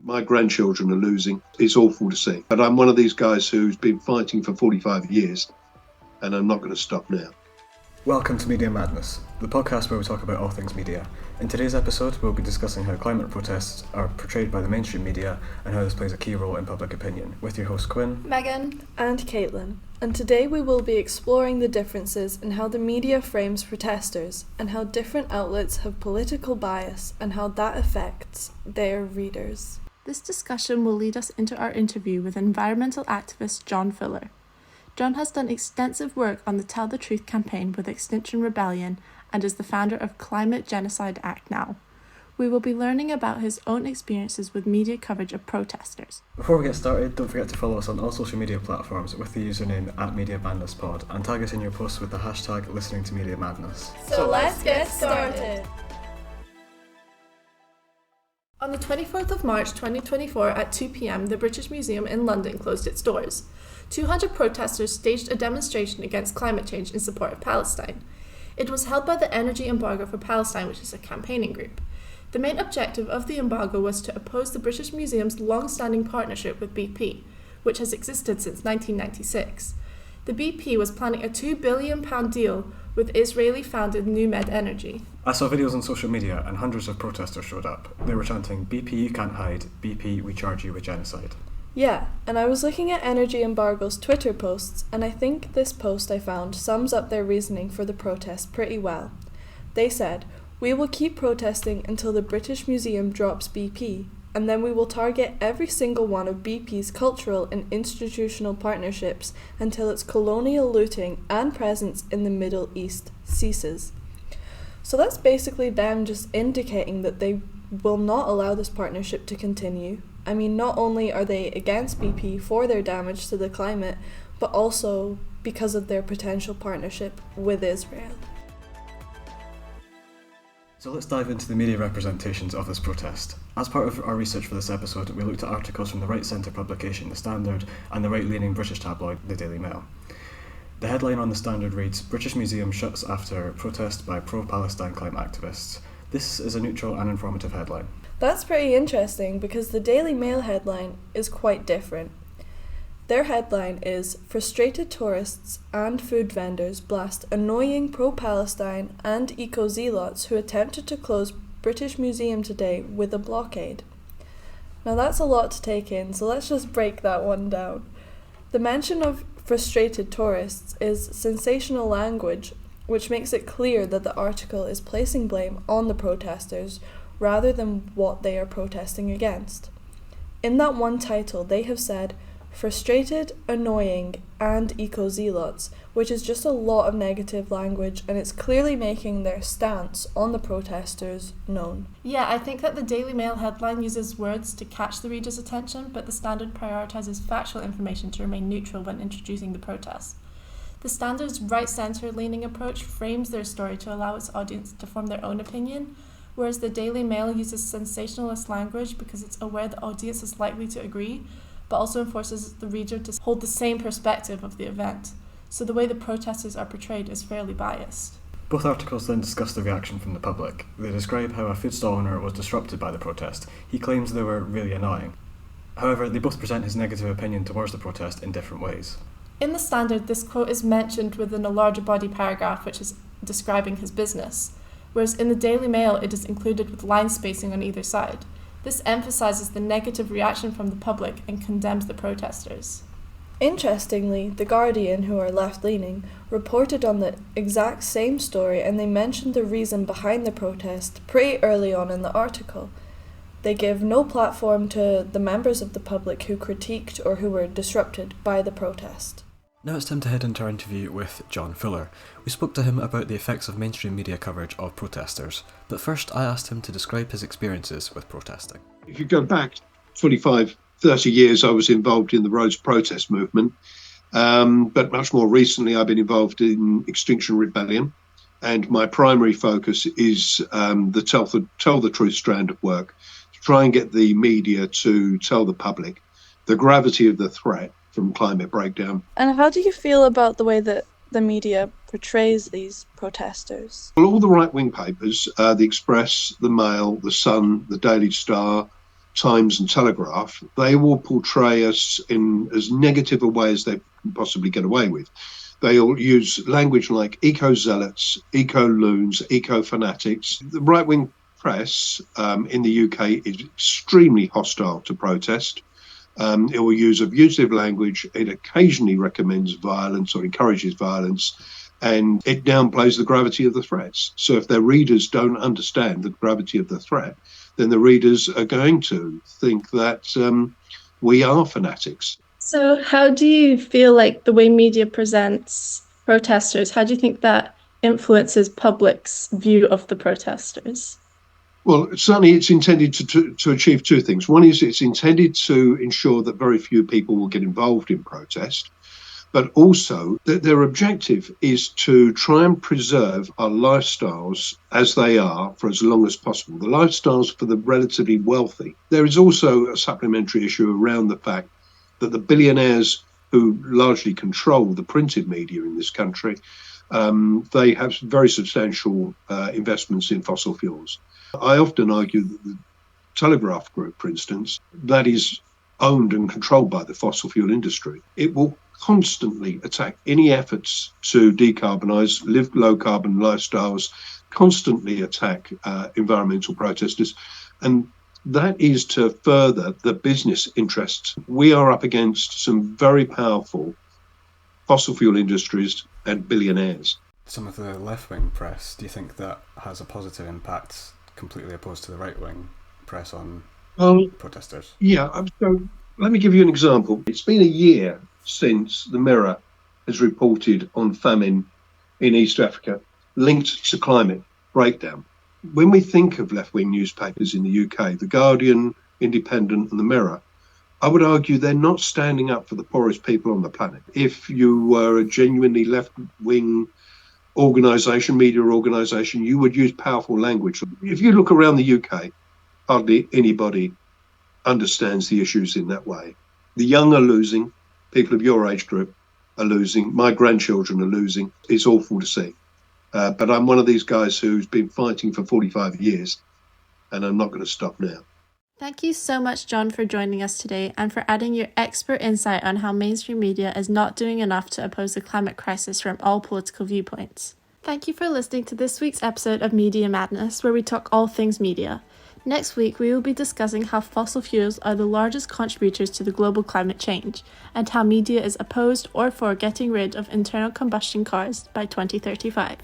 My grandchildren are losing. It's awful to see. But I'm one of these guys who's been fighting for 45 years, and I'm not going to stop now. Welcome to Media Madness, the podcast where we talk about all things media. In today's episode, we'll be discussing how climate protests are portrayed by the mainstream media and how this plays a key role in public opinion, with your hosts Quinn, Megan, and Caitlin. And today we will be exploring the differences in how the media frames protesters and how different outlets have political bias and how that affects their readers. This discussion will lead us into our interview with environmental activist John Fuller. John has done extensive work on the Tell the Truth campaign with Extinction Rebellion and is the founder of Climate Genocide Act Now. We will be learning about his own experiences with media coverage of protesters. Before we get started, don't forget to follow us on all social media platforms with the username @MediaMadnessPod and tag us in your posts with the hashtag #ListeningToMediaMadness. So let's get started! On the 24th of March 2024 at 2 p.m, the British Museum in London closed its doors. 200 protesters staged a demonstration against climate change in support of Palestine. It was held by the Energy Embargo for Palestine, which is a campaigning group. The main objective of the embargo was to oppose the British Museum's long-standing partnership with BP, which has existed since 1996. The BP was planning a £2 billion deal with Israeli-founded NewMed Energy. I saw videos on social media and hundreds of protesters showed up. They were chanting, "BP you can't hide, BP we charge you with genocide." Yeah, and I was looking at Energy Embargo's Twitter posts, and I think this post I found sums up their reasoning for the protest pretty well. They said, "We will keep protesting until the British Museum drops BP, and then we will target every single one of BP's cultural and institutional partnerships until its colonial looting and presence in the Middle East ceases." So that's basically them just indicating that they will not allow this partnership to continue. I mean, not only are they against BP for their damage to the climate, but also because of their potential partnership with Israel. So let's dive into the media representations of this protest. As part of our research for this episode, we looked at articles from the right-centre publication The Standard and the right-leaning British tabloid The Daily Mail. The headline on The Standard reads, "British Museum shuts after protest by pro-Palestine climate activists." This is a neutral and informative headline. That's pretty interesting because the Daily Mail headline is quite different. Their headline is, "Frustrated tourists and food vendors blast annoying pro-Palestine and eco-zealots who attempted to close British Museum today with a blockade." Now that's a lot to take in, so let's just break that one down. The mention of frustrated tourists is sensational language, which makes it clear that the article is placing blame on the protesters rather than what they are protesting against. In that one title, they have said, "frustrated, annoying, and eco-zealots," which is just a lot of negative language, and it's clearly making their stance on the protesters known. Yeah, I think that the Daily Mail headline uses words to catch the reader's attention, but the Standard prioritises factual information to remain neutral when introducing the protest. The Standard's right-centre leaning approach frames their story to allow its audience to form their own opinion, whereas the Daily Mail uses sensationalist language because it's aware the audience is likely to agree, but also enforces the reader to hold the same perspective of the event. So the way the protesters are portrayed is fairly biased. Both articles then discuss the reaction from the public. They describe how a food stall owner was disrupted by the protest. He claims they were really annoying. However, they both present his negative opinion towards the protest in different ways. In the Standard, this quote is mentioned within a larger body paragraph which is describing his business, whereas in the Daily Mail it is included with line spacing on either side. This emphasises the negative reaction from the public and condemns the protesters. Interestingly, The Guardian, who are left-leaning, reported on the exact same story, and they mentioned the reason behind the protest pretty early on in the article. They give no platform to the members of the public who critiqued or who were disrupted by the protest. Now it's time to head into our interview with John Fuller. We spoke to him about the effects of mainstream media coverage of protesters, but first I asked him to describe his experiences with protesting. If you go back 25, 30 years, I was involved in the roads protest movement, but much more recently I've been involved in Extinction Rebellion, and my primary focus is the Tell the Truth strand of work, to try and get the media to tell the public the gravity of the threat from climate breakdown. And how do you feel about the way that the media portrays these protesters? Well, all the right-wing papers, the Express, the Mail, the Sun, the Daily Star, Times and Telegraph, they will portray us in as negative a way as they can possibly get away with. They'll use language like eco-zealots, eco-loons, eco-fanatics. The right-wing press in the UK is extremely hostile to protest. It will use abusive language. It occasionally recommends violence or encourages violence, and it downplays the gravity of the threats. So if their readers don't understand the gravity of the threat, then the readers are going to think that we are fanatics. So how do you feel like the way media presents protesters, how do you think that influences public's view of the protesters? Well, certainly it's intended to achieve two things. One is it's intended to ensure that very few people will get involved in protest, but also that their objective is to try and preserve our lifestyles as they are for as long as possible, the lifestyles for the relatively wealthy. There is also a supplementary issue around the fact that the billionaires who largely control the printed media in this country, they have very substantial investments in fossil fuels. I often argue that the Telegraph Group, for instance, that is owned and controlled by the fossil fuel industry. It will constantly attack any efforts to decarbonise, live low carbon lifestyles, constantly attack environmental protesters. And that is to further the business interests. We are up against some very powerful fossil fuel industries and billionaires. Some of the left-wing press, do you think that has a positive impact, completely opposed to the right-wing press on protesters? Yeah, so let me give you an example. It's been a year since the Mirror has reported on famine in East Africa linked to climate breakdown. When we think of left-wing newspapers in the UK, The Guardian, Independent and The Mirror, I would argue they're not standing up for the poorest people on the planet. If you were a genuinely left-wing organisation, media organisation, you would use powerful language. If you look around the UK, hardly anybody understands the issues in that way. The young are losing. People of your age group are losing. My grandchildren are losing. It's awful to see. But I'm one of these guys who's been fighting for 45 years, and I'm not going to stop now. Thank you so much, John, for joining us today and for adding your expert insight on how mainstream media is not doing enough to oppose the climate crisis from all political viewpoints. Thank you for listening to this week's episode of Media Madness, where we talk all things media. Next week, we will be discussing how fossil fuels are the largest contributors to the global climate change, and how media is opposed or for getting rid of internal combustion cars by 2035.